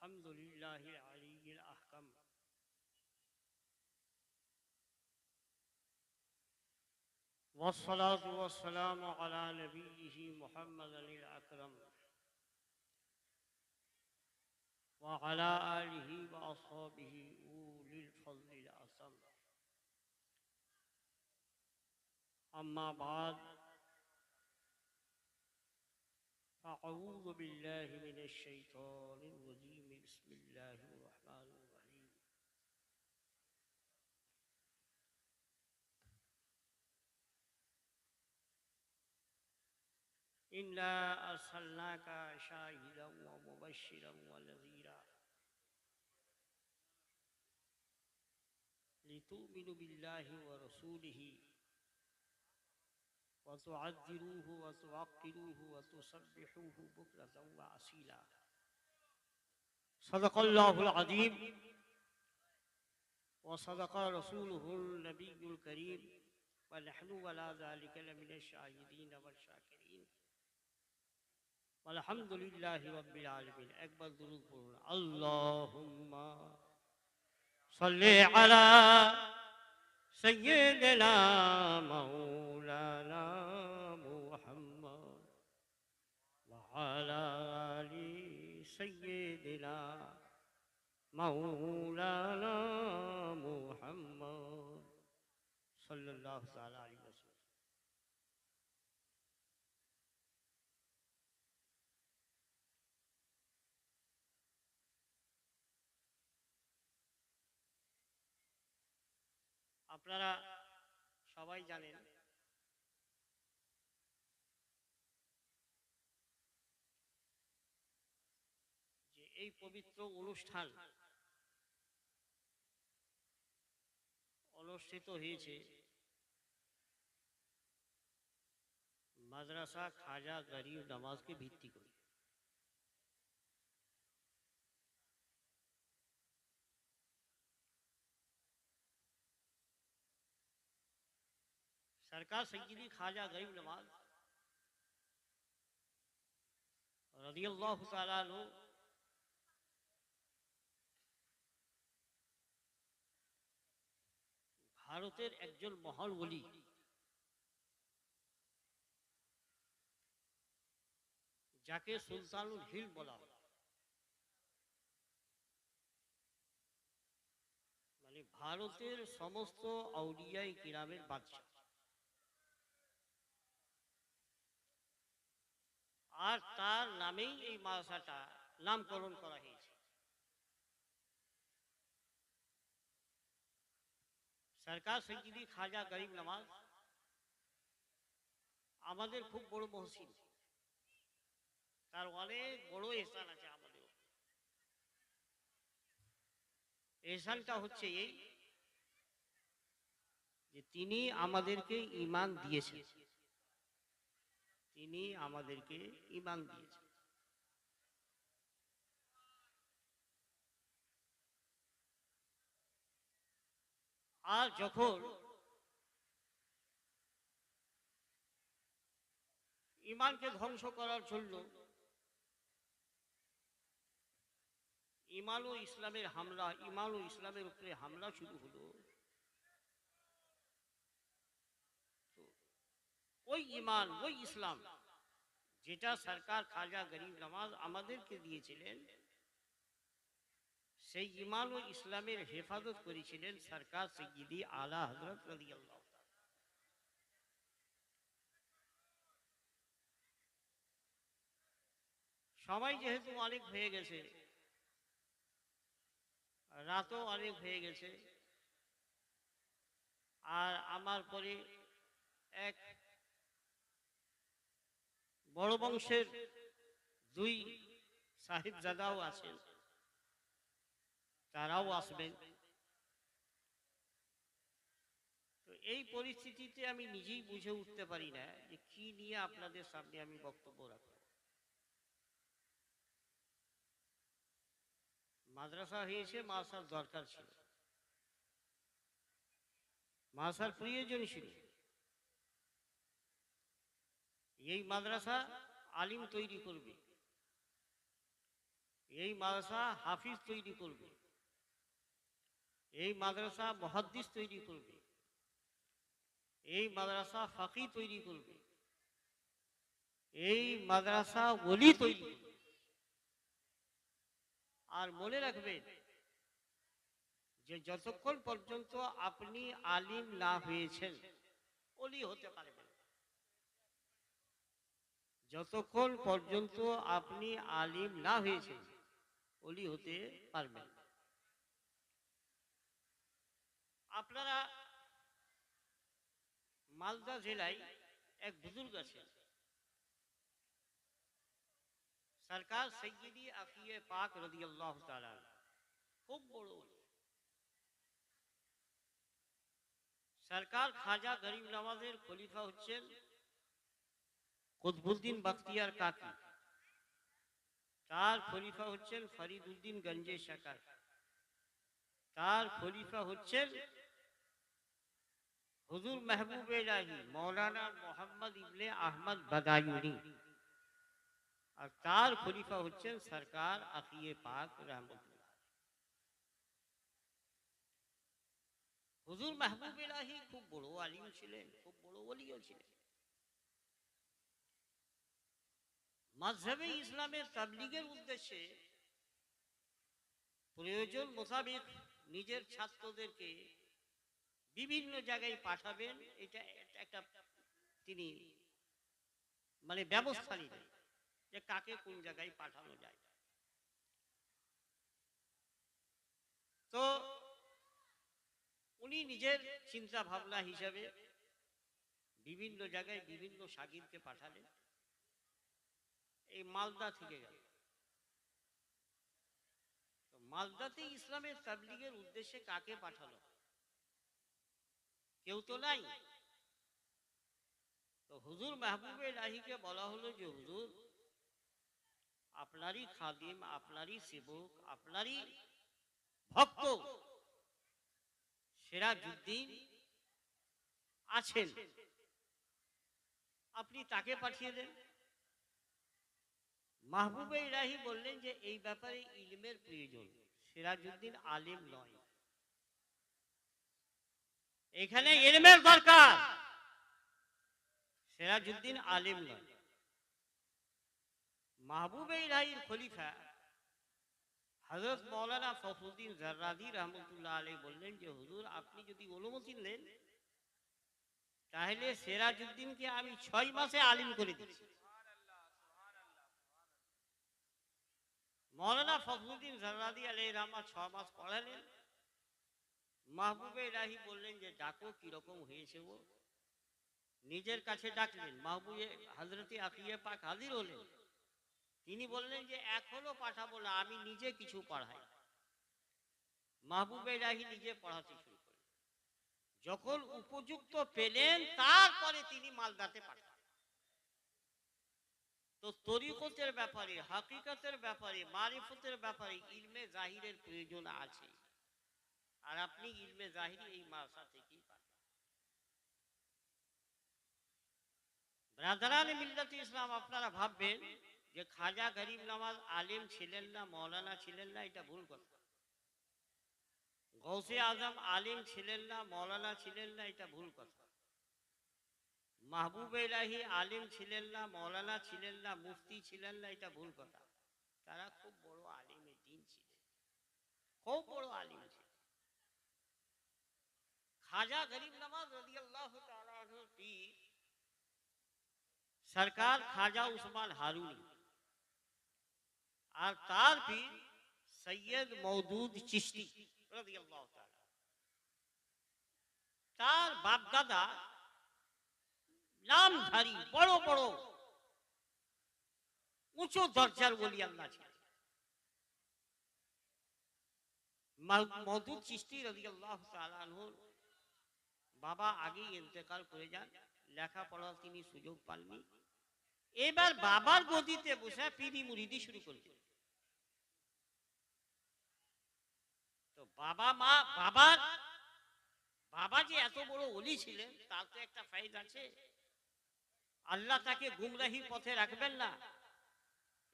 الحمد لله العلي الأحكم والصلاة والسلام على نبيه محمد الأكرم وعلى آله وأصحابه أولي الفضل الأعظم. أما بعد، فأعوذ بالله من الشيطان الرجيم. بسم الله الرحمن الرحيم. إنا أرسلناك شاهدا ومبشرا ونذيرا لتؤمنوا بالله ورسوله وتعذروه وتوقروه وتسبحوه بكرة وأصيلا. صدق الله العظيم وصدق رسوله النبي الكريم ونحن ولا ذلك لمن الشاهدين والشاكرين والحمد لله رب العالمين. أكبر درود পড়ুন। اللهم صل على سيدنا مولانا محمد وعلى آل سيدنا مولانا محمد صلى الله تعالى عليه وسلم. আপনারা সবাই জানেন যে এই পবিত্র অনুষ্ঠান অনুষ্ঠিত হয়েছে মাদ্রাসা খাজা গরিব নওয়াজকে ভিত্তি করে। সরকার সৈয়দি খাজা গরিব নওয়াজ রাদিয়াল্লাহু তাআলা আনহু ভারতের একজন মহান ওলি, যাকে সুলতানুল হিল বলা হয়। মানে ভারতের সমস্ত আউলিয়ায়ে কিরামের বাদশা। আর তার নামেই এই মাদ্রাসাটা নামকরণ করা হয়েছে। সরকার সৈয়দি খাজা গরিব নওয়াজ আমাদের খুব বড় মহসিন, তার অনেক বড় এহসান আছে আমাদের। এহসানটা হচ্ছে এই যে তিনি আমাদেরকে ঈমান দিয়েছেন, তিনি আমাদেরকে ঈমান দিয়েছেন। আর যখন ঈমানকে ধ্বংস করার জন্য ঈমান ও ইসলামের হামলা, ঈমান ও ইসলামের উপরে হামলা শুরু হলো, ওই ঈমান ওই ইসলাম যেটা সরকার খাজা গরিব নওয়াজ আমাদেরকে দিয়েছিলেন, সেই ঈমান ও ইসলামের হেফাজত করেছিলেন সরকার সৈয়দি আলা হযরত রাদিয়াল্লাহু তাআলা। সময় যেহেতু অনেক হয়ে গেছে, রাতও অনেক হয়ে গেছে, আর আমার পরে এক বড় বংশের দুই সাহিবজাদাও আছেন, তারাও আসবেন। তো এই পরিস্থিতিতে আমি নিজেই বুঝে উঠতে পারি না যে কি নিয়ে আপনাদের সামনে আমি বক্তব্য রাখব। মাদ্রাসা হয়েছে, মাদ্রাসার দরকার ছিল, মাদ্রাসার প্রয়োজন ছিল। এই মাদ্রাসা আলিম তৈরি করবে, এই মাদ্রাসা হাফিজ তৈরি করবে, এই মাদ্রাসা মুহাদ্দিস তৈরি করবে, এই মাদ্রাসা ফাকি তৈরি করবে, এই মাদ্রাসা ওলি তৈরি করবে। আর মনে রাখবেন যে যতক্ষণ পর্যন্ত আপনি আলিম না হয়েছেন ওলি হতে পারবেন। যতক্ষণ পর্যন্ত আপনি আলিম না হয়েছেন ওলি হতে পারবেন। আপনারা মালদা জেলায় এক বুজুর্গ আছেন, সরকার সৈয়দি আফিয়ে পাক রাদিয়াল্লাহু তাআলা, খুব বড় ওলি। সরকার খাজা গরিব নওয়াজের খলিফা হচ্ছেন কুতবুদ্দিন বখতিয়ার কাকি, তার খলিফা হচ্ছেন ফরিদউদ্দিন গঞ্জে শাকার, তার খলিফা হচ্ছেন হুজুর মেহবুব ইলাহি মৌলানা মোহাম্মদ ইবনে আহমদ বাদায়ুনি, আর তার খলিফা হচ্ছেন সরকার আকিয়ে পাক রহমতুল্লাহ। হুজুর মেহবুব ইলাহি খুব বড় আলিম ছিলেন, খুব বড় ওলিও ছিলেন। মাযহাবে ইসলামের তাবলীগের উদ্দেশ্যে প্রয়োজন মোতাবেক নিজের ছাত্রদেরকে বিভিন্ন জায়গায় পাঠাবেন, এটা একটা তিনি মানে ব্যবস্থা নিলেন যে কাকে কোন জায়গায় পাঠানো যায়। তো উনি নিজের চিন্তা ভাবনা হিসাবে বিভিন্ন জায়গায় বিভিন্ন শাগিরকে পাঠালেন। এই মালদা থেকে গেল, তো মালদাতে ইসলামের তাবলীগের উদ্দেশ্যে কাকে পাঠালো? কেউ তো নাই। তো হুজুর মেহবুব ইলাহিকে বলা হলো যে হুজুর, আপনারই খাদিম, আপনারই সেবক, আপনারই ভক্ত সিরাজউদ্দিন আছেন, আপনি তাকে পাঠিয়ে দেন। মাহবুব ইলাহি বললেন যে এই ব্যাপারে ইলমের প্রয়োজন, সিরাজউদ্দিন আলিম নয়, এখানে ইলমের দরকার, সিরাজউদ্দিন আলিম নয়। মাহবুব ইলাহির খলিফা হযরত মাওলানা ফখরুদ্দিন জাররাদি রহমতুল্লাহ আলাইহি বললেন যে হুজুর, আপনি যদি অনুমতি নেন তাহলে সিরাজউদ্দিনকে আমি 6 মাসে আলিম করে দিচ্ছি। মাওলানা ফখরুদ্দিন জাররাদি আলাইহি রহমা 6 মাস পড়ালেন। মাহবুব ইলাহি বললেন যে ডাকো, কিরকম হয়েছে ও। নিজের কাছে ডাকলেন, মাহবুব হযরতে আকিয়ে পাক হাজির হলেন। তিনি বললেন যে এখনো পাঠাবো না, আমি নিজে কিছু পড়াই। মাহবুব ইলাহি নিজে পড়াতে শুরু করলেন। যখন উপযুক্ত পেলেন তারপরে তিনি মালদাতে পাঠান। তো তরিকতের ব্যাপারে, হাকিকতের ব্যাপারে, মারিফতের ব্যাপারে ইলমে জাহিরের প্রয়োজন আছে, আর আপনি ইলমে জাহিরি এই মাদ্রাসা থেকেই পান। ব্রাদারান মিল্লাত ইসলাম, আপনারা ভাববেন যে খাজা গরিব নওয়াজ আলিম ছিলেন না, মৌলানা ছিলেন না, এটা ভুল কথা। গৌসে আজম আলিম ছিলেন না, মৌলানা ছিলেন না, এটা ভুল কথা। মাহবুব ইলাহি আলিম ছিলেন না, মৌলানা ছিলেন না, মুফতি ছিলেন না, এটা ভুল কথা। তারা খুব বড় আলিমে দ্বীন ছিলেন, খুব বড় আলিম ছিলেন। খাজা গরিব নওয়াজ রাদিয়াল্লাহু তাআলা আনহুর পীর সরকার খাজা উসমান হারুনি, আর তার পীর সৈয়দ মওদুদ চিশতি রাদিয়াল্লাহু তাআলা। তার বাপদাদা নামধারী বড় বড় উঁচু দরজার ওলি আল্লাহ ছিলেন। মওদুদ চিশতি রাদিয়াল্লাহু তাআলা আনহুর বাবা আগেই ইন্তেকাল করে যান, লেখাপড়ার তিনি সুযোগ পাননি। এবার বাবার গদিতে বসে পীরি মুরিদি শুরু করেছেন। তো বাবা যে এত বড় ওলি ছিলেন তার তো একটা ফায়দা আছে, আল্লাহ তাকে গুমরাহি পথে রাখবেন না।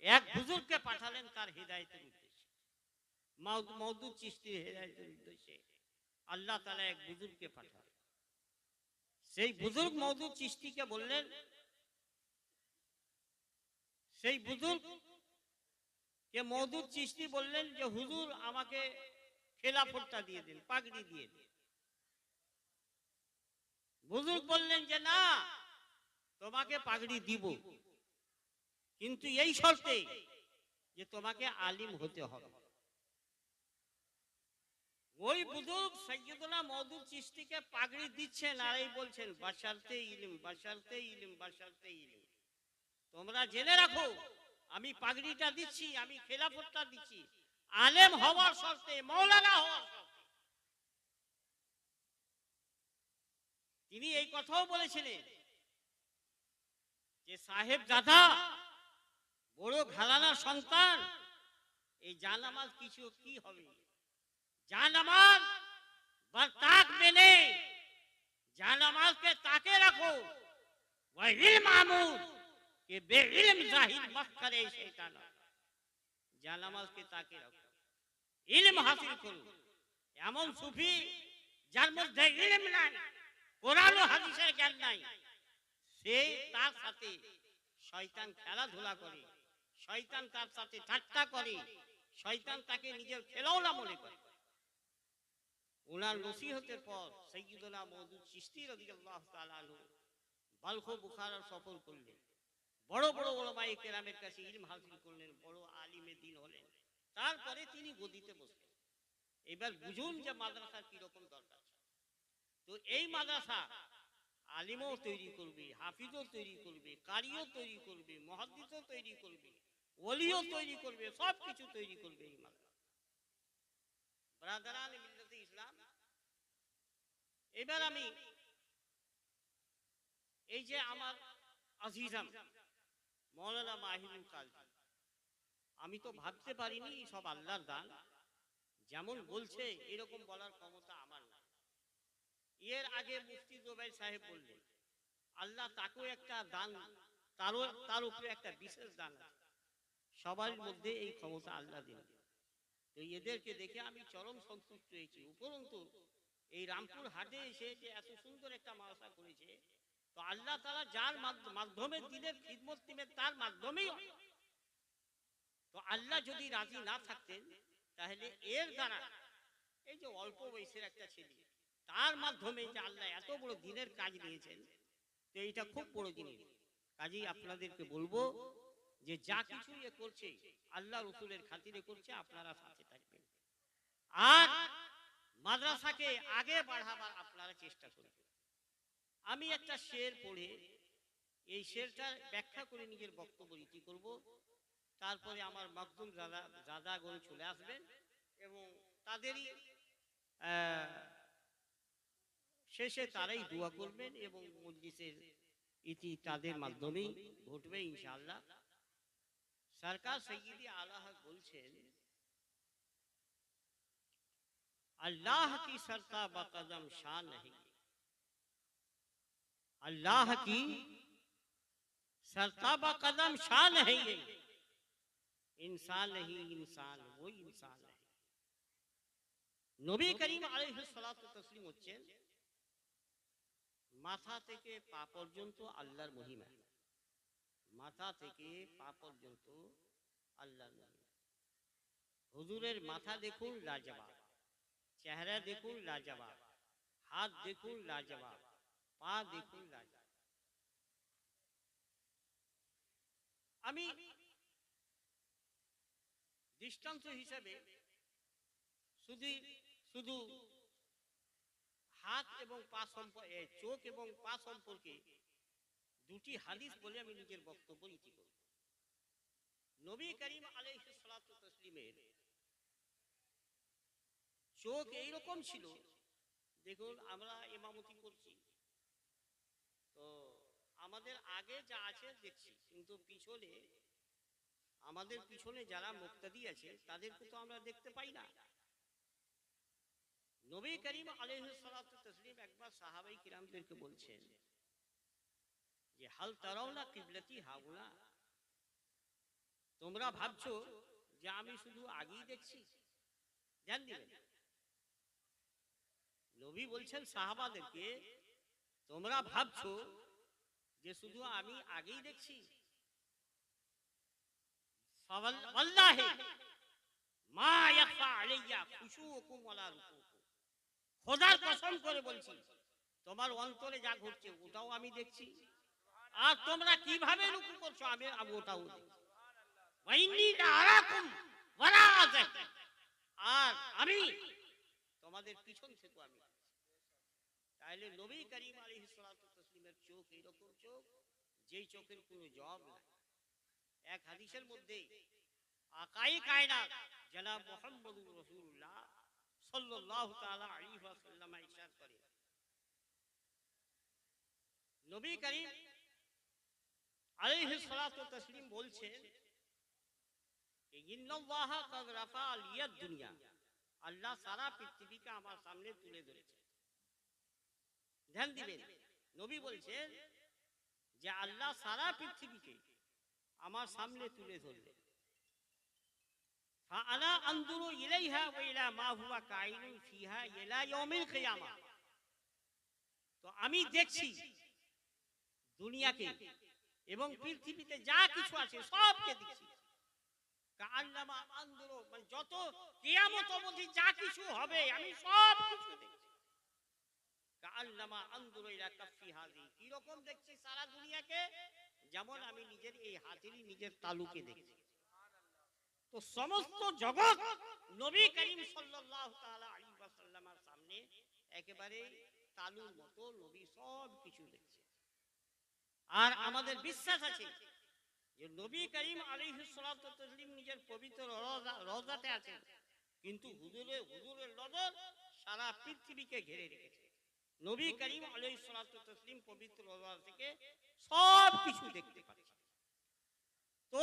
এক বুজুর্গকে পাঠালেন পাঠালেন তার হেদায়েতের উদ্দেশ্যে, মওদুদ চিশতির হেদায়েতের উদ্দেশ্যে আল্লাহ তাআলা এক বুজুর্গকে পাঠালেন। সেই বুজুর্গ মওদুদ চিশতিকে বললেন, সেই বুজুর্গ কে মওদুদ চিশতি বললেন যে হুজুর আমাকে খেলাফতটা দিয়ে দিন, পাগড়ি দিয়ে দিন। বুজুর্গ বললেন যে না, তোমাকে পাগড়ি দিব, কিন্তু এই শর্তে যে তোমাকে আলিম হতে হবে। ওই বুজুর্গ সৈয়দনা মওদুদ চিশতিকে পাগড়ি দিচ্ছেন আর এই বলছেন বাশারতে ইলম, বাশারতে ইলম, বাশারতে ইলম। তোমরা জেনে রাখো আমি পাগড়িটা দিচ্ছি, আমি খেলাফতটা দিচ্ছি আলেম হওয়ার শর্তে, মৌলানা হওয়ার শর্তে। তিনি এই কথাও বলেছিলেন যে সাহেব দাদা বড় ঘরানার সন্তান, এই জানামাজ কিছু কি হবে, জানামাজ বরতাক মেনে জানামাজকে তাকে রাখো, ওয়াহিল মামুদ কে বেইলম জাহিদ মত করে শয়তান। জানামাজকে তাকে রাখো, ইলম হাসিল করো। এমন সুফি যার মধ্যে ইলম নাই, কোরআন ও হাদিসের জ্ঞান নাই, সে তার সাথে শয়তান খেলাধুলা করে, শয়তান তার সাথে ঠাট্টা করে, শয়তান তাকে নিজের খেলৌনা মনে করে। ওনার নসিহতের পর সাইয়্যিদুনা মওদুদ চিশতি রাদিয়াল্লাহু তাআলা আনহু বালখ ও বুখারা সফর করলেন, বড় বড় উলামায়ে কেরামের কাছে ইলম হাসিল করলেন, বড় আলিমে দ্বীন হলেন। তারপরে তিনি গদিতে বসলেন। এবার বুঝুন যে মাদ্রাসার কি রকম দরকার। তো এই মাদ্রাসা আলিমও তৈরি করবে, হাফিজও তৈরি করবে, কারিও তৈরি করবে, মুহাদ্দিসও তৈরি করবে, ওলিও তৈরি করবে, সব কিছু তৈরি করবে এই মাদ্রাসা। ব্রাদারান মিল্লাতে ইসলাম, এবার আমি এই যে আমার আজিজাম মৌলানা মাহিরুল কালজি, আমি তো ভাবতে পারিনি সব আল্লাহর দান। যেমন বলছে এরকম বলার ক্ষমতা আমার না। এর আগে মুফতি জুবাইর সাহেব বললেন আল্লাহ তাকেও একটা দান, তার উপরে একটা বিশেষ দান আছে, সবার মধ্যে এই ক্ষমতা আল্লাহ দিন। তো এদেরকে দেখে আমি চরম সন্তুষ্ট হয়েছি। উপরন্তু এই রামপুর হাটে এসে যে এত সুন্দর একটা মাদ্রাসা করেছে, তো আল্লাহ তাআলা যার মাধ্যমে দিনের খিদমত দিবেন তার মাধ্যমেই। তো আল্লাহ যদি রাজি না থাকতেন তাহলে এর দ্বারা এই যে অল্প বয়সের একটা ছেলে, তার মাধ্যমে যে আল্লাহ এত বড় দিনের কাজ নিয়েছেন, তো এইটা খুব বড় জিনিস। কাজেই আপনাদেরকে বলবো যে যা কিছু এ করছে আল্লাহ রসুলের খাতিরে করছে, আপনারা সাথে থাকবেন আর মাদ্রাসাকে আগে বাড়াবার আপনারা চেষ্টা করবেন। আমি একটা শের পড়ে এই শেরটা ব্যাখ্যা করে নিজের বক্তব্য রীতি করব, তারপরে আমার মাকদুম দাদাগণ চলে আসবেন এবং তাদেরই শেষে তারাই দোয়া করবেন এবং মজলিসের ইতি তাদের মাধ্যমেই ঘটবে ইনশাআল্লাহ। সরকার সৈয়দি আলা হক বলছেন अल्लाह की सरता बकदम शान नहीं, अल्लाह की सरता बकदम शान है, ये इंसान नहीं इंसान वो इंसान है। নবী করিম আলাইহিস সালাতু তাসলিম হচ্ছেন মাথা থেকে পা পর্যন্ত আল্লাহর মহিমা, মাথা থেকে পা পর্যন্ত আল্লাহর মহিমা। হুজুরের মাথা দেখুন লাজবাব, চেহারা দেখুন লাজবাব, হাত দেখুন লাজবাব, পা দেখুন লাজবাব। আমি দৃষ্টান্ত হিসেবে শুধু হাত এবং পা সম্পর্কে, চোখ এবং পা সম্পর্কে দুটি হাদিস বলে আমি নিজের বক্তব্য ইতি করব। নবী করিম আলাইহিস সালাতু তাসলিমের চোখ এইরকম ছিল, দেখুন আমরা ইমামতি করছি তো আমাদের আগে যা আছে দেখছি, কিন্তু পিছনে আমাদের পিছনে যারা মুক্তাদি আছে তাদেরকে তো আমরা দেখতে পাই না। নবী করিম আলাইহিস সালাতু তাসলিম একবার সাহাবায়ে কিরামদেরকে বলছেন যে হাল তারাউনা কিবলাতি হাউনা, তোমরা ভাবছো যে আমি শুধু আগেই দেখছি? ধ্যান দিবেন, নবী বলছেন সাহাবাদেরকে, তোমরা ভাবছো যে শুধু আমি আগেই দেখছি? ওয়াল্লাহি মা ইয়াখফা আলাইয়া খুশুউকুম ওয়ালা রুকুকুম, খোদার কসম করে বলছি তোমার অন্তরে যা ঘটছে ওটাও আমি দেখছি, আর তোমরা কিভাবে রুকু করছো আমি ওটাও দেখছি। ওয়াইন্নী লাআরাকুম ওয়ারাআ যাহরি, আর আমি তোমাদের পিছন থেকে আমি। তাহলে নবী করিম আলাইহিস সালাতু তাসলিমের চোখ এরকম চোখ যেই চোখের কোনো জবাব নাই। এক হাদিসের মধ্যে আকায়ে কায়নাত জনাব মুহাম্মদুর রাসূলুল্লাহ সাল্লাল্লাহু তাআলা আলাইহি ওয়াসাল্লাম ইরশাদ করেন, নবী করিম আলাইহিস সালাতু তাসলিম বলছেন, ইন্নাল্লাহা কাদ রাফা লিয়াদ দুনিয়া, আল্লাহ সারা পৃথিবীকে আমার সামনে তুলে ধরেছে। ধ্যান দিবেন, নবী বলছেন যে আল্লাহ সারা পৃথিবীকে আমার সামনে তুলে ধরলেন। ফাআনা আনজুরু ইলাইহা ওয়া ইলা মা হুয়া কাইনুন ফিহা ইলা ইয়াউমিল কিয়ামা, তো আমি দেখছি দুনিয়াকে এবং পৃথিবীতে যা কিছু আছে সবকে দেখছি। কাআন্নামা আনজুরু, মানে যত কিয়ামত অবধি যা কিছু হবে আমি সব কিছু দেখছি। কাআন্নামা আনজুরু ইলা কাফি হাযি, কি রকম দেখছি সারা দুনিয়াকে, যেমন আমি নিজের এই হাতেরই নিজের তালুকে দেখছি। তো সমস্ত জগৎ নবী করিম সাল্লাল্লাহু তাআলা আলাইহি ওয়াসাল্লামের সামনে একেবারে তালুর মতো নবী সব কিছু দেখছে। আর আমাদের বিশ্বাস আছে যে নবী করিম আলাইহিস সালাতু তাসলিম নিজের পবিত্র রওজাতে আছেন, কিন্তু হুজুরের নজর সারা পৃথিবীকে ঘিরে রেখেছে। নবী করিম আলাইহিস সালাতু তাসলিম পবিত্র রওজা থেকে সব কিছু দেখতে পাচ্ছে। তো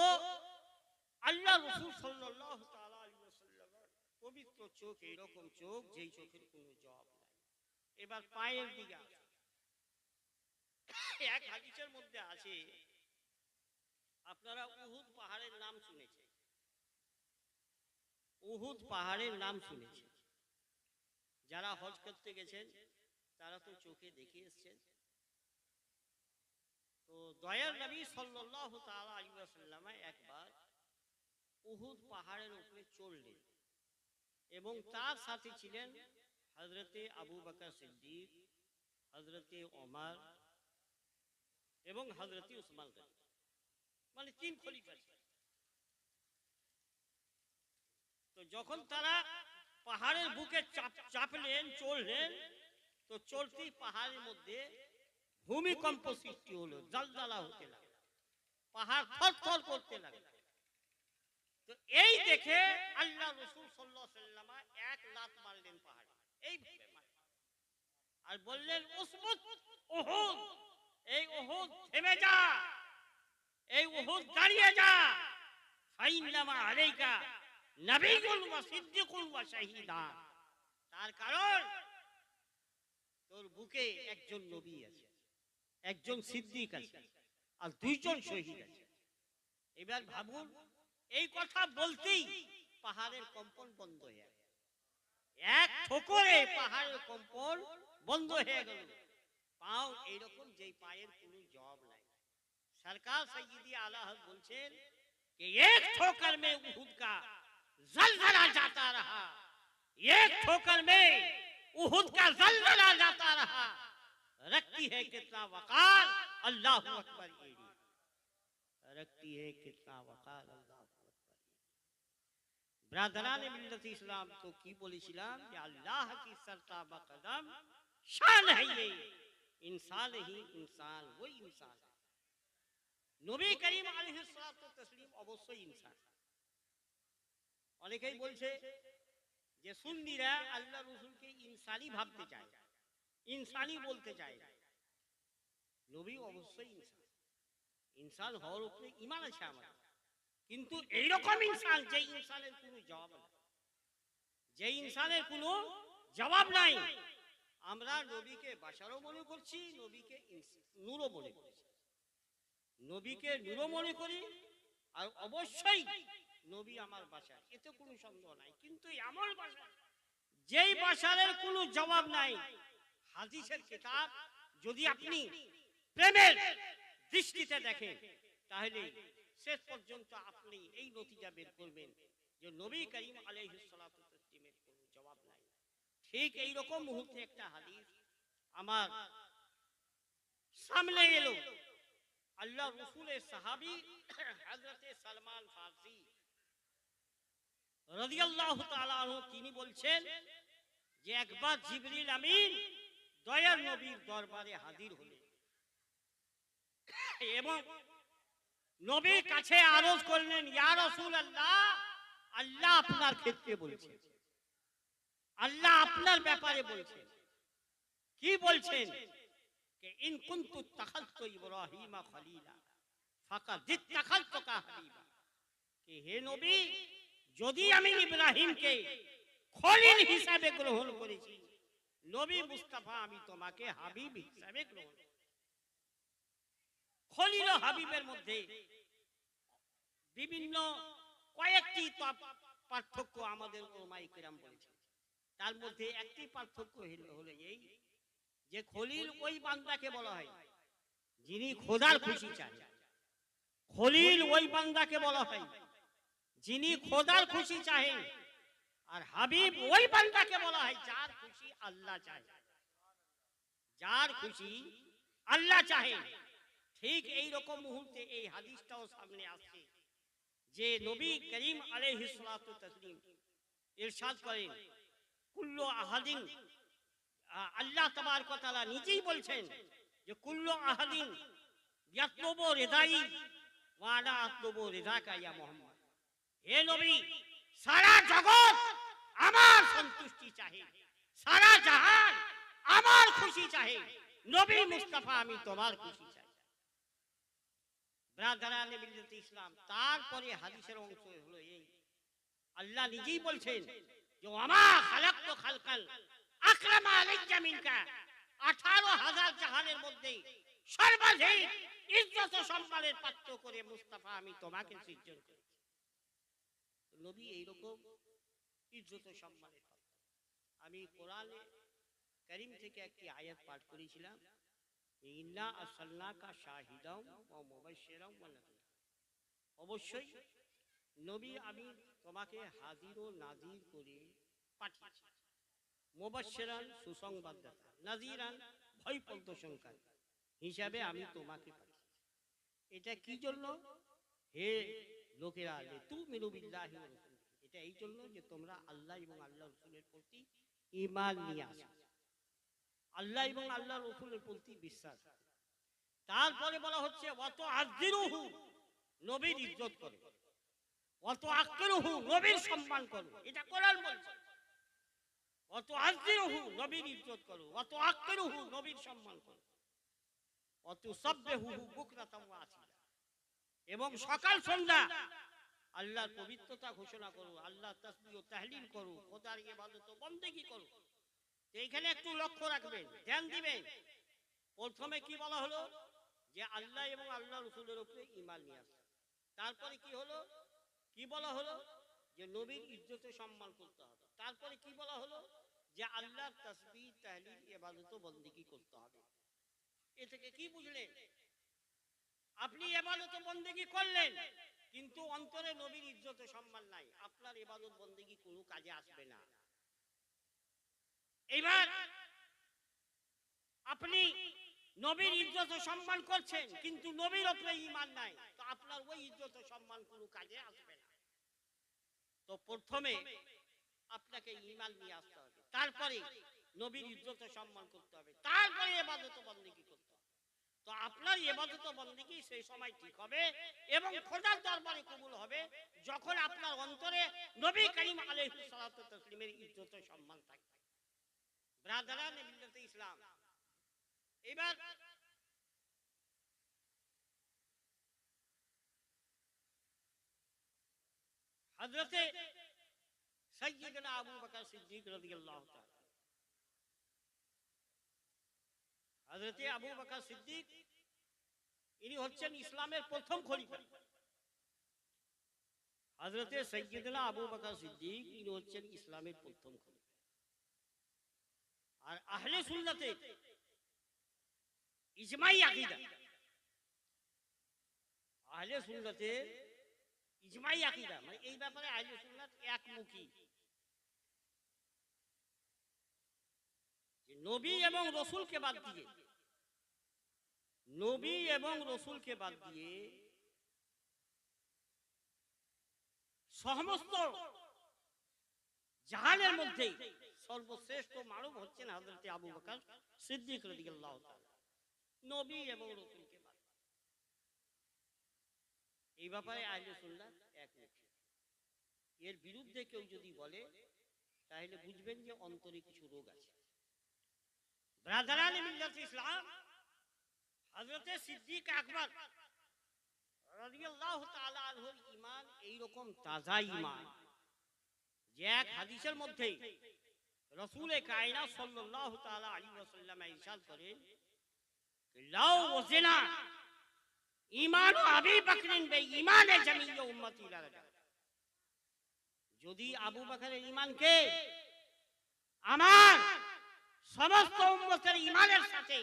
আল্লাহ রাসূল সাল্লাল্লাহু তাআলা আলাইহি ওয়াসাল্লামের পবিত্র চোখ এরকম চোখ যেই চোখের কোনো জবাব নাই। এবার পায়ের দিকে আসে, এক হাদিসের মধ্যে আছে, আপনারা উহুদ পাহাড়ের নাম শুনেছেন, উহুদ পাহাড়ের নাম শুনেছেন, যারা হজ করতে গেছেন তারা তো চোখে দেখে এসেছেন। তো দয়ার নবী সাল্লাল্লাহু তাআলা আলাইহি ওয়াসাল্লাম একবার উহুদ পাহাড়ের উপরে চড়লেন এবং তার সাথে ছিলেন হযরতে আবু বকর সিদ্দিক, হযরতে ওমর এবং হযরতে উসমান গনি, মানে তিন খলিফা ছিলেন। তো যখন তারা পাহাড়ের বুকে চাপলেন, চড়লেন, তো চলতেই পাহাড়ের মধ্যে ভূমিকম্প সৃষ্টি হলো, জালজালা হতে লাগলো, পাহাড় থরথর করতে লাগলো। তো এই দেখে আল্লাহ রাসূল সাল্লাল্লাহু আলাইহি ওয়াসাল্লাম এক লাত মারলেন পাহাড়ে, এইভাবে মারলেন আর বললেন, উসবুত উহুদ, এই উহুদ থেমে যা, এই উহুদ দাঁড়িয়ে যা, ফাইন্নামা আলাইকা নবিয়্যুন ওয়া সিদ্দিকুন ওয়া শাহীদান, তার কারণ তোর বুকে একজন নবী আছে, একজন সিদ্দিক আছে আর দুইজন শহীদ আছে। এবার ভাবুন, এই কথা বলতেই পাহাড়ের কম্পন বন্ধ হয়ে গেল, এক ঠোকরে পাহাড়ের কম্পন বন্ধ হয়ে গেল। পাও এইরকম যেই পায়ের কোনো জবাব নাই। সরকার সৈয়দি আলা হযরত বলছেন कि एक ठोकर में उहुद का जलजला जाता रहा, एक ठोकर में उहुद का जलजला जाता रहा, रखती है कितना वकार अल्लाह अकबर, रखती है कितना वकार अल्लाह अकबर। ब्रादराने मिल्लत इस्लाम तो की बोलेছিলাম যে আল্লাহ की सरताबा कदम शान है ये, इंसान ही इंसान वही इंसान। নবী করিম আলাইহিস সালাতু তাসলিম অবশ্যই ইনসান। অনেকেই বলছে যে সুন্নিরা আল্লাহ রাসূলকে ইনসানি ভাবতে চায়, ইনসানি বলতে চায়। নবী অবশ্যই ইনসান, ইনসান হওয়ার উপরে ঈমান আছে আমার, কিন্তু এইরকম ইনসান যে ইনসানের কোনো জবাব নাই, যে ইনসানের কোনো জবাব নাই। আমরা নবীকে বাশারও মনে করছি, নবীকে নূরও মনে করছি, নবীকে নূরও মনে করি, আর অবশ্যই নবী আমার বাসায়, এতে কোনো সন্দেহ নাই। কিন্তু এমন বাসায় যেই বাসারের কোনো জবাব নাই, হাদিসের কিতাব যদি আপনি প্রেমের দৃষ্টিতে দেখেন, তাহলে শেষ পর্যন্ত আপনি এই নতিজা বের করবেন যে নবী করিম আলাইহিস সালাতু ওয়াস সালামের কোনো জবাব নাই। ঠিক এই রকম মুহূর্তে একটা হাদিস আমার সামনে এলো। আল্লাহ রাসূলের সাহাবী হযরতে সালমান ফারসি রাদিয়াল্লাহু তাআলা আনহু তিনি বলছেন যে একবার জিবরিল আমিন দয়ার নবীর দরবারে হাজির হলেন এবং নবীর কাছে আরজ করলেন, ইয়া রাসূলুল্লাহ, আল্লাহ আপনার ক্ষেত্রে বলছেন, আল্লাহ আপনার ব্যাপারে বলছেন। কি বলছেন? যে ইন কুনতু তাখালতু ইব্রাহিমা খলিলা ফাকাদ ইত্তাখালতুকা হাবিবা। কি হে নবী, যদি আমি ইব্রাহিমকে খলিল হিসাবে গ্রহণ করেছি, নবী মুস্তাফা আমি তোমাকে হাবিব হিসাবে গ্রহণ করেছি। খলিল ও হাবিবের মধ্যে বিভিন্ন কয়েকটি পার্থক্য আমাদের উলামায়ে কিরাম বলেছেন। তার মধ্যে একটি পার্থক্য হলো এই যে খলিল ওই বান্দাকে বলা হয় যিনি খোদার খুশি চান। খলিল ওই বান্দাকে বলা হয় যিনি খোদার খুশি চাহেন, আর হাবিব ওই বান্দাকে বলা হয় যার খুশি আল্লাহ চায়, যার খুশি আল্লাহ চাহেন। ঠিক এই রকম মুহূর্তে এই হাদিসটাও সামনে আসছে যে নবী করিম আলাইহিস সালাতু ওয়াস তাসলিম ইরশাদ করেন, কুল্লু আহাদিন, আল্লাহ তাবারক ওয়া তাআলা নিজেই বলছেন যে কুল্লু আহাদিন ইয়াতলুবু রিদাই ওয়া আনা আতলুবু রিদাকা ইয়া মুহাম্মদ। হে নবী, সারা জগৎ আমার সন্তুষ্টি চাহে, সারা জাহান আমার খুশি চাহে, নবী মুস্তাফা আমি তোমার খুশি চাই। ব্রাদারানে মিল্লাতে ইসলাম, তারপরে হাদিসের অংশ হলো এই, আল্লাহ নিজেই বলছেন যে ওয়ামা খালাকতু খালকাল আকরামা আলাইয়া মিনকা, 18,000 জাহানের মধ্যে সর্বাধিক ইজ্জত ও সম্মানের পাত্র করে মুস্তাফা আমি তোমাকে সৃজন করেছি। নবী এইরকম ইজ্জত ও সম্মানের পাত্র। আমি কোরআনে কারীম থেকে একটি আয়াত পাঠ করেছিলাম, ইন্না আরসালনাকা শাহিদাও ওয়া মুবাশশিরাও ওয়া নাযীরা। অবশ্যই নবী আমি তোমাকে হাজির ও নাজির করে পাঠিয়েছি। মুবাশশিরান সুসংবাদদাতা, নাজিরান ভয় প্রদর্শনকারী হিসাবে আমি তোমাকে পাঠিয়েছি। এটা কি জন্য? হে লোকেরা, লিতুমিনু বিল্লাহি ওয়া রাসূলিহি, এটা এই জন্য যে তোমরা আল্লাহ এবং আল্লাহর রাসূলের প্রতি ঈমান নিয়ে আসো, আল্লাহ এবং আল্লাহর রাসূলের প্রতি বিশ্বাস। তারপরে বলা হচ্ছে ওয়া তুআযিরুহু, নবীর ইজ্জত করো, ওয়া তুআক্কিরুহু, নবীর সম্মান করো। এটা কোরআন বলছে। ওয়া তুআযিরুহু, নবীর ইজ্জত করো, ওয়া তুআক্কিরুহু, নবীর সম্মান করো, ওয়া তুসাব্বিহুহু বুকরাতাও ওয়া আসিলা, এবং সকাল সন্ধ্যা আল্লাহর পবিত্রতা ঘোষণা করো, আল্লাহর তাসবিহ ও তাহলিল করো, খোদার ইবাদত ও বন্দেগী করো। এইখানে একটু লক্ষ্য রাখবেন, ধ্যান দিবেন। প্রথমে কি বলা হলো? যে আল্লাহ এবং আল্লাহ রাসূলের উপরে ঈমান নিয়ে আসতে। তারপরে কি হলো? কি বলা হলো? যে নবীর ইজ্জত ও সম্মান করতে হবে। তারপরে কি বলা হলো? যে আল্লাহর তাসবিহ তাহলিল ইবাদত ও বন্দেগী করতে হবে। এ থেকে কি বুঝলেন? আপনি ইবাদত ও বন্দেগী করলেন, কিন্তু অন্তরে নবীর ইজ্জত ও সম্মান নাই, আপনার ইবাদত বন্দেগী কোনো কাজে আসবে না। এইবার আপনি নবীর ইজ্জত ও সম্মান করছেন, কিন্তু নবীর উপরে ঈমান নাই, তো আপনার ওই ইজ্জত ও সম্মান কোনো কাজে আসবে না। তো প্রথমে আপনাকে ঈমান নিয়ে আসতে হবে, তারপরে নবীর ইজ্জত ও সম্মান করতে হবে, তারপরে ইবাদত ও বন্দেগী করতে হবে। তো আপনার ইবাদত ও বন্দেগী সেই সময় ঠিক হবে এবং খোদার দরবারে কবুল হবে যখন আপনার অন্তরে নবী করিম আলাইহিস সালাতু ওয়াস তাসলিমের ইজ্জত ও সম্মান থাকবে। ব্রাদারানে মিল্লাতে ইসলাম, এবার হযরতে সাইয়্যিদনা আবু বকর সিদ্দিক রাদিয়াল্লাহু তাআলা, হযরতে আবু বকর সিদ্দিক ইনি হচ্ছেন ইসলামের প্রথম খলিফা। হযরতে সাইয়্যিদনা আবু বকর সিদ্দিক ইনি হচ্ছেন ইসলামের প্রথম খলিফা। আর আহলে সুন্নাতের ইজমাই আকীদা, আহলে সুন্নাতের ইজমাই আকীদা মানে এই ব্যাপারে আহলে সুন্নাত একমুখী যে নবী এবং রাসূলকে বাদ দিয়ে, নবী এবং রাসূলকে বাদ দিয়ে সমস্ত জাহানের মধ্যে সর্বশ্রেষ্ঠ মানব হচ্ছেন হযরতে আবু বকর সিদ্দিক রাদিয়াল্লাহু তাআলা, নবী এবং রাসূলকে বাদ। এই ব্যাপারে আহলে সুন্নাত একমুখী। এর বিরুদ্ধে কেউ যদি বলে তাহলে বুঝবেন যে অন্তরে কিছু রোগ আছে। ব্রাদারানে মিল্লাত ইসলাম, হযরতে সিদ্দিক আকবর রাদিয়াল্লাহু তাআলা আনহুর ঈমান এই রকম তাজা ঈমান যে এক হাদিসের মধ্যে রাসূল কায়নাত সাল্লাল্লাহু তাআলা আলাইহি ওয়াসাল্লাম ইরশাদ করেন, লাউ ওয়াজিনা ঈমান আবি বকরিন বে ঈমানে জামিয় উম্মতি লারাজা, যদি আবু বকরের ঈমানকে আমার সমস্ত উম্মতের ঈমানের সাথে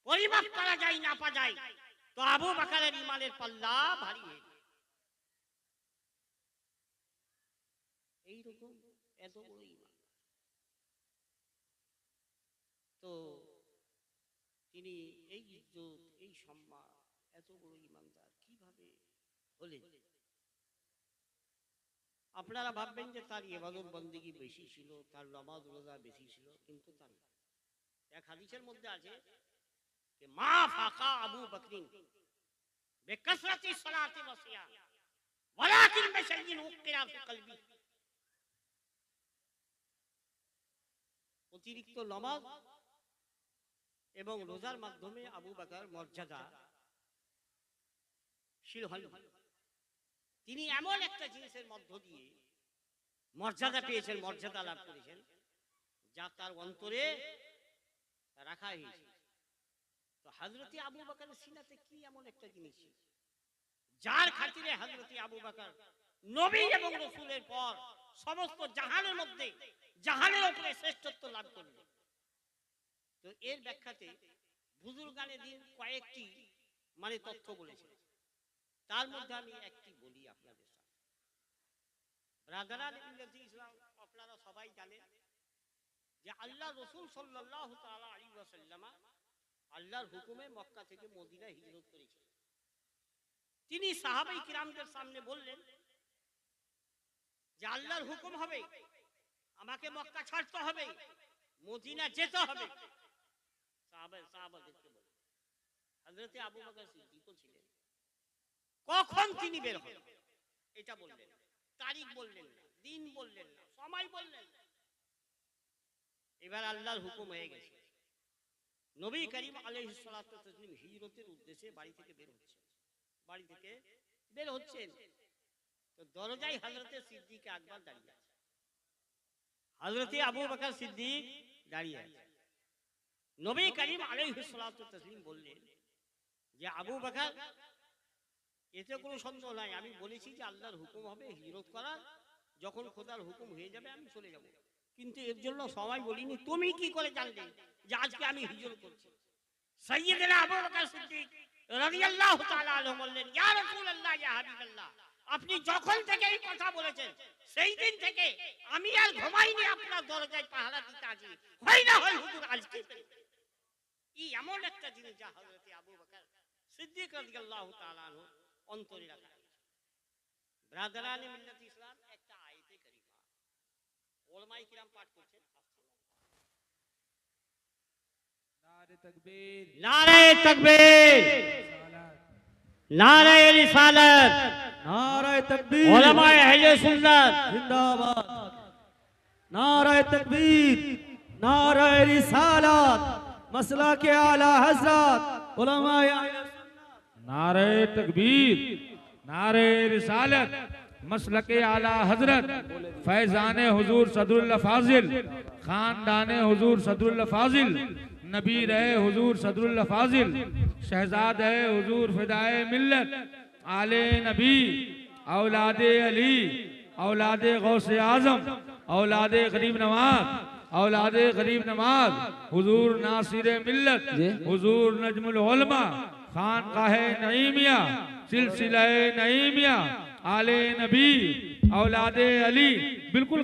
পরিমাপ করা যায় না পা যায় তো আবু বকরের ঈমানের পাল্লা ভারী হয়ে যায়। এইরকম এত বড় ঈমান। তো তিনি এই ইজ্জত, এই সম্মান, এত বড় ঈমানদার কিভাবে হলেন? আপনারা ভাববেন যে তার ইবাদত বন্দেগী বেশি ছিল, তার নামাজ রোজা বেশি ছিল, কিন্তু তা না। এক হাদিসের মধ্যে আছে যে মা ফাকা আবু বকরিন বিকাসরাতি সালাতি ওয়া সিয়াম ওয়ালাকিন বিশাইইন উকিরা ফি কলবি, অতিরিক্ত নামাজ এবং রোজার মাধ্যমে আবু বকর মর্যাদা শীল হন। তিনি এমন একটা জিনিসের মধ্য দিয়ে মর্যাদা পেয়েছেন, মর্যাদা লাভ করেছেন যা তার অন্তরে রাখা হয়েছে। তো হযরতে আবু বকরের সিনাতে কি এমন একটা জিনিস ছিল যার খাতিরে হযরতে আবু বকর নবী এবং রাসূলের পর সমস্ত জাহানের মধ্যে জাহানের উপরে শ্রেষ্ঠত্ব লাভ করলেন? তো এর ব্যাখ্যাতে বুজুর্গানে দিন কয়েকটি মানে তথ্য বলেছেন, তার মধ্যে আমি একটি বলি আপনাদের সামনে। ব্রাদারানে মিল্লাত ইসলাম, আপনারা সবাই জানেন যে আল্লাহ রাসূল সাল্লাল্লাহু তাআলা আলাইহি ওয়াসাল্লাম আল্লাহর হুকুমে মক্কা থেকে মদিনায় হিজরত করেছেন। তিনি সাহাবায়ে কিরামদের সামনে বললেন যে আল্লাহর হুকুম হবে, আমাকে মক্কা ছাড়তে হবে, মদিনা যেতে হবে। সাহাবাদেরকে বলেন, হযরতে আবু বকর সিদ্দিক ছিলেন, কখন তিনি বের হবেন এটা বললেন, তারিখ বললেন না, দিন বললেন না, সময় বললেন না। এবার আল্লাহর হুকুম হয়ে গেছে, নবী করিম আলাইহিস সালাতু ওয়াস সালাম হিজরতের উদ্দেশ্যে বাড়ি থেকে বের হচ্ছেন। তো দরজায় হযরতে সিদ্দিক আকবর দাঁড়িয়ে আছে, হযরতে আবু বকর সিদ্দিক দাঁড়িয়ে আছে। নবী করিম আলাইহিস সালাতু ওয়াস সালাম বললেন যে আবু বকর, এতে কোনো সন্দেহ নাই, আমি বলেছি যে আল্লাহর হুকুম হবে হিজরত করার, যখন খোদার হুকুম হয়ে যাবে আমি চলে যাব, কিন্তু এর জন্য সময় বলিনি। তুমি কি করে জানলে যে আজকে আমি হিজরত করছি? সাইয়্যিদনা আবু বকর সিদ্দিক রাদিয়াল্লাহু তাআলা আনহু বললেন, ইয়া রাসূলুল্লাহ, ইয়া হাবিবাল্লাহ, আপনি যখন থেকে এই কথা বলেছেন সেই দিন থেকে আমি আর ঘুমাইনি, আপনার দরজায় পাহারা দিতে আছি, হয় না হয় হুজুর আজকে। এই এমন একটা জিনিস যা হযরতে আবু বকর সিদ্দিক রাদিয়াল্লাহু তাআলা আনহু অন্তরে রাখা। ব্রাদারানে মিল্লাত ইসলাম, একটা আয়াতে কারিমা ওলামায়ে কিরাম পাঠ করছেন। নারে তাকবীর, নারে তাকবীর, নারে রিসালাত, नारे तकबीर, उलमाए अहले सुन्नत जिंदाबाद। नारे तकबीर, नारे रिसालत, मसला के आला हजरत उलमाए अहले सुन्नत। नारे तकबीर, नारे रिसालत, मसलके आला हजरत, फैजाने हुजूर सदरुल्लाह फाजिल, खानदाने हुजूर सदरुल्लाह फाजिल, नबी रहे हुजूर सदरुल्लाह फाजिल, शहजाद है हुजूर फिदाए मिल्लत, आले नबी औलाद अली, औलाद गौसे आजम, औलाद गरीब नवाज, औलाद गरीब नवाज, हुजूर नासिर मिल्लत, हुजूर नजमुल उलमा, खानकाहे नईमिया, सिलसिला नईमिया, आले नबी, औलाद अली, बिल्कुल